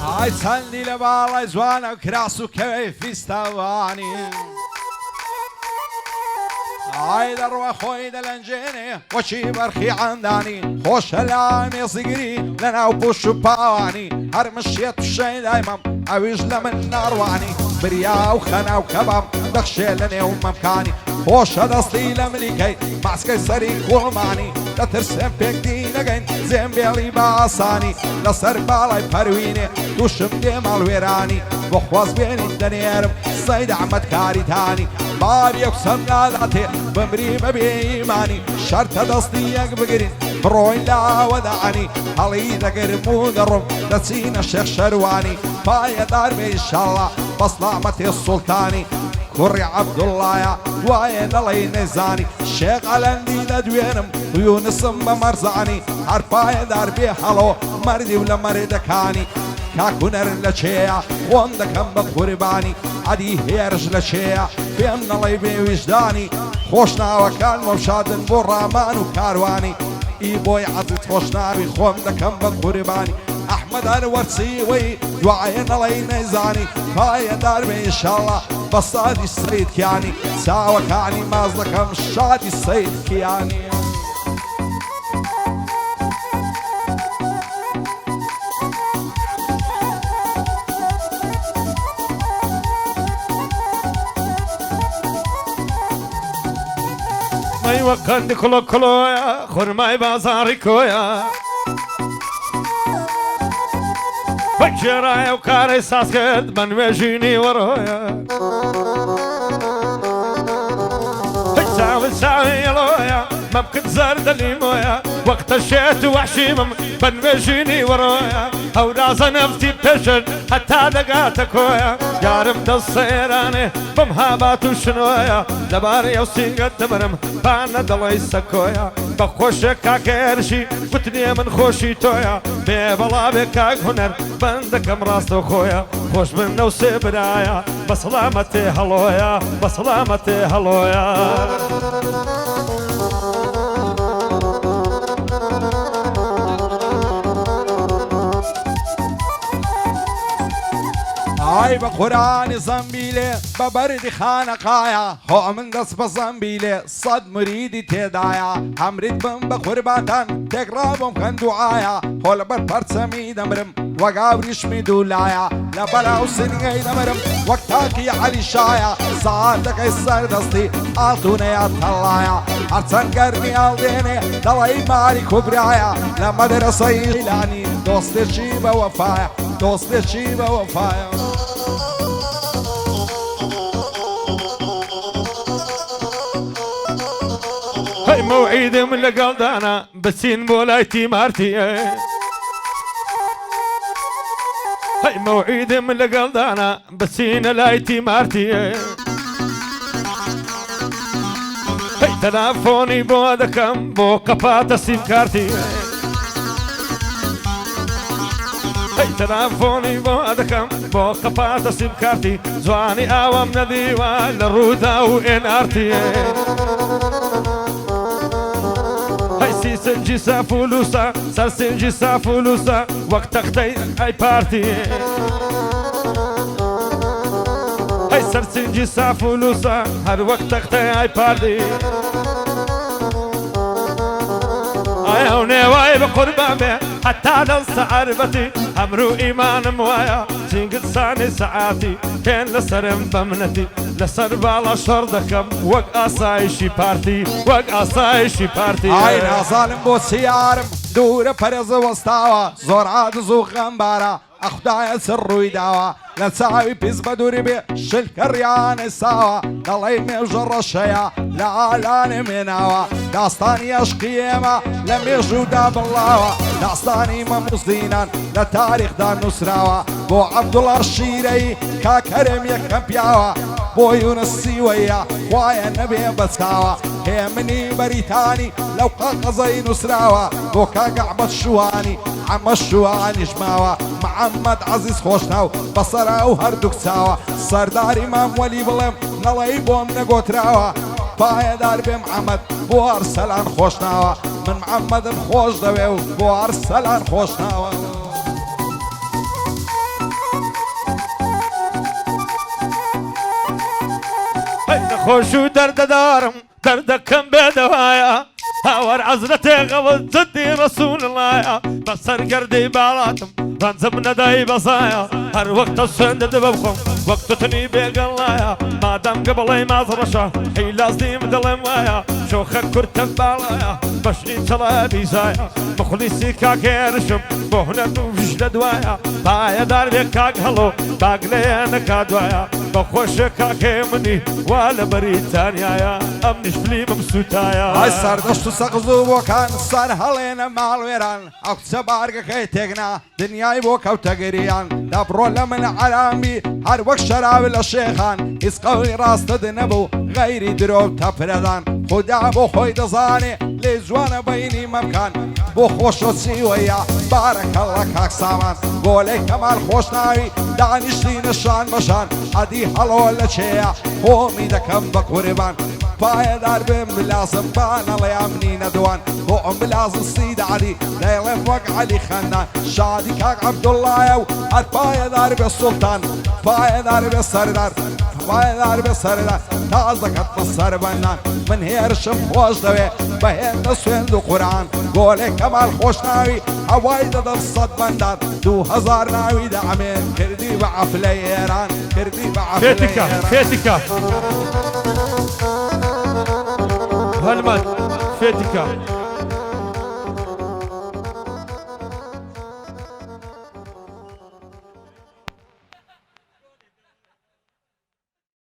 ئای چەندی لە باڵای جوانە و کراس و کەوەی فیستەوانی ئای دەڕوە خۆی دەلەنجێنێ وەچی بەرخی عەندانی خۆشە لا مێزیگری لەناو پوش و پاوانی هەر مشێت توشەی دایمەم ئەویش لە من ناڕوانی بریا و خەنا و کەبام دەخشێ لە نێو مەمکانی خۆشە دەستی لە ملیکەی ماسکەی سەری کوڵمانی دەترسێن پێکتی نەگەین زێمبێڵی بە ئاسانی لەسەر باڵای پەروینێ دووشم دێ ماڵوێرانی بۆ خواست بێنین دەنێرم سەید ئەحمەد کاریتانی بار یەکسەر ناداتێ بمری بەبێ ئیمانی شەرتە دەستی یەک بگرین بڕۆین لاوەدانی هەڵی دەگرم و دەڕۆم دەچینە شێخ شەروانی پایەدار بێ ئینشاڵڵا بە سڵامەتێ سوڵتانی کوڕی عەبدوڵڵایە دوایێ دەڵێی نەیزانی شێخ ئەلەندی دەدوێنم یونسم بە مەرزانی هەر پایەدار بێ هەڵۆ مەردی و لە مەرێدەکانی کاکوونەر لە چێیە خۆم دەکەم بە قوربانی عەدی هێرش لە چێیە پێم نەڵێی بێ ویژدانی خۆشناوەکان وەشادن بۆ ڕامان و کاروانی ئی بۆی عەزیز خۆشناوی خۆم دەکەم بە قوربانی ئەحمەد هەر وەرچیوەی دوایێ نەڵێی نەیزانی پایەدار بێ ئینشاڵڵا بە سادی سەید کیانی چاوەکانی ماز دەکەم شادی سەید کیانی مەیوە قەندی کڵۆ کڵۆیە خورمای بازاڕی کۆیە بەگێڕایە و کارەی ساز کرد بە نوێژینی وەڕۆیە چاوی چاوی ئەڵۆیە مەمکن زەردە لیمۆیە وەختە شێت و وەحشیمم بە نوێژینی وەڕۆیە هەورازە نەفتی پێشن هەتا دەگاتە کۆیە یارم دەست سەیرانێ بم هابات و شنۆیە لەبارەی ئەو سینگەت دەبرم پانە دەڵی سەکۆیە بە خۆشێک کاکێرشی گوتنیێ من خۆشی تۆیە بێ بەڵا بێ کاک هونەر بەندەکەم ڕاستە خۆیە خۆش من نەو سێ برایە بە سەڵامەتێ هەڵۆیە بە سەڵامەتێ هەڵۆیە ئای بە قورانی زەمبیلێ بە بەردی خانەقایە هۆ من دەست بە زەمبیلێ سەد مریدی تێدایە هەمریت بم بە قورباتان تێکڕا بۆم کەن دوعایە هۆ لەبەر پەرچەمی دەمرم وەک ئاوریشمی دوولایە لە بەراو سنگەی دەمرم وەک تاکی عەلیشایە سەعاتەکەی سەردەستی ئاتونەیە تەڵایە هەرچەند گەرمی هەڵدێنێ دەڵێی ماری کوبرایە لە مەدرسەی ئیلانی دۆستێکی بە وەفایە دۆستێکی بە وەفایە هەی مەوعیدم لەگەڵدانە بچین بۆ لای تیمارتیە هەی مەوعیدم لەگەڵدانە بچینە لای تیمارتیە هەی تەلەفۆنی بۆ دەکەم بۆ قەپاتە سیمکارتیە هەی تەلەفۆنی بۆ دەکەم بۆ قەپاتە سیمکارتی جوانی ئاوام نەدیوە لە ڕوودا و ئێنارتیە سنجی سافولوسا سر سنجی سافولوسا وەک تەختەی ئەی پارتی ئەی سەر سنجی سافولوسا هەر وەک تەختەی ئەی پارتی ئایا و نێوای بە قوربان بێ هەتا لەو سەعاربەتی هەمروو ئیمانم وایە جینگت سانی سەعاتی پێن لەسەرم بە منەتی لەسەر باڵا شەڕ دەکەم وەک ئاسایشی پارتی وەک ئاسایشی پارتی ئای نازانم بۆچی یارم دوورە پەرێزە وەستاوە زۆر عاجز و غەمبارە ئەخدایە چ ڕووی داوە لە چاوی پیس بە دووری بێ شلکە ڕیانە ساوە دەڵێی مێژە ڕەشەیە لە ئالانێ مێناوە داستانی عەشقی ئێمە لە مێژوودا بڵاوە داستانی مەموزینان لە تاریخدا نووسراوە بۆ عەبدوڵڵا شیرەی کاکەرم یەکەم پیاوە بۆ یونسی وەیە وایە نەبێ بەچکاوە هێمنی بەریتانی لەو قەغەزەی نووسراوە بۆ کاک ئەحمەد شوانی ئەمە شوانیش ماوە محەممەد عەزیز خۆشناو بەسەرا و هەردووک چاوە سەرداری مام وەلی بڵێم نەڵێی بۆم نەگۆتراوە پایەدار بێ محەممەد بۆ ئەرسەلان خۆشناوە من محەممەدم خۆش دەوێ و بۆ ئەرسەلان خۆشناوە خوش و دەردەدارم دەردەکەم بێدەوایە هاوار عەزرەتێ غەوت جدی ڕەسوول اللهە بەسەر گەردەی باڵاتم ڕەنجم نەدای بەزایە هەر وەختە سوێندە دەبە بخۆم وەک توتنی بێگەڵایە مادام کە بەڵێ ماز ڕەشە حیلازیم دڵێم وایە شۆخە کورتە باڵایە بەشنی چڵە بیزایە مخلیسی کاکێرشم بۆ هونەر و ڤژ لە دوایە پایەدار بێ کاک هەڵۆ باگ لێ نەکا دوایە بە خۆشە کاکێ منی وا لە بەریتانیایە ئەم نیشفلیمم سوتایە ئای سەردەشت و سەقز و بۆکان سەر هەڵێنە ماڵوێران ئەو کچە بارگەکەی تێگنا دنیای بۆ کەوتەگریان دەبڕۆ لە من عەرامی هەر وەک شەراوی لە شێخان هیچ قەولی ڕاستت نەبوو غەیری درۆ تەپرەدان خوددا بۆ خۆی دەزانێ لێ جوانە بەینی مەمکان بۆ خۆشە چیوەیە بارەکەڵە کاک سامان گۆلەی کەمال خۆش ناوی دانیشتی نشان بەشان عەدی هەڵۆ لە چێیە خۆمی دەکەم بە قوربان پایەدار بم بلازم بانەڵێ منی نەدوان بۆ ئەم بلازم سید عەلی دەیڵێم وەک عەلی خەندان شادی کاک عەبدوڵڵایە و هەر پایەدار بێ سوڵتان پایەدار بێ سەردار پایەدار بێ سەردار تاز دەکەت بە سەربەندان من هێرشم خۆش دەوێ بەهێندە سوێند و قورئان گۆلێ کەمال خۆش ناوی هەوای دەدەم سەد بەندان 2000 ناوی دەعمێن کردی بە عەفلەی ئێران کردی بە عەفلەی ئێران فێتیکە هەلمەت فێتیکە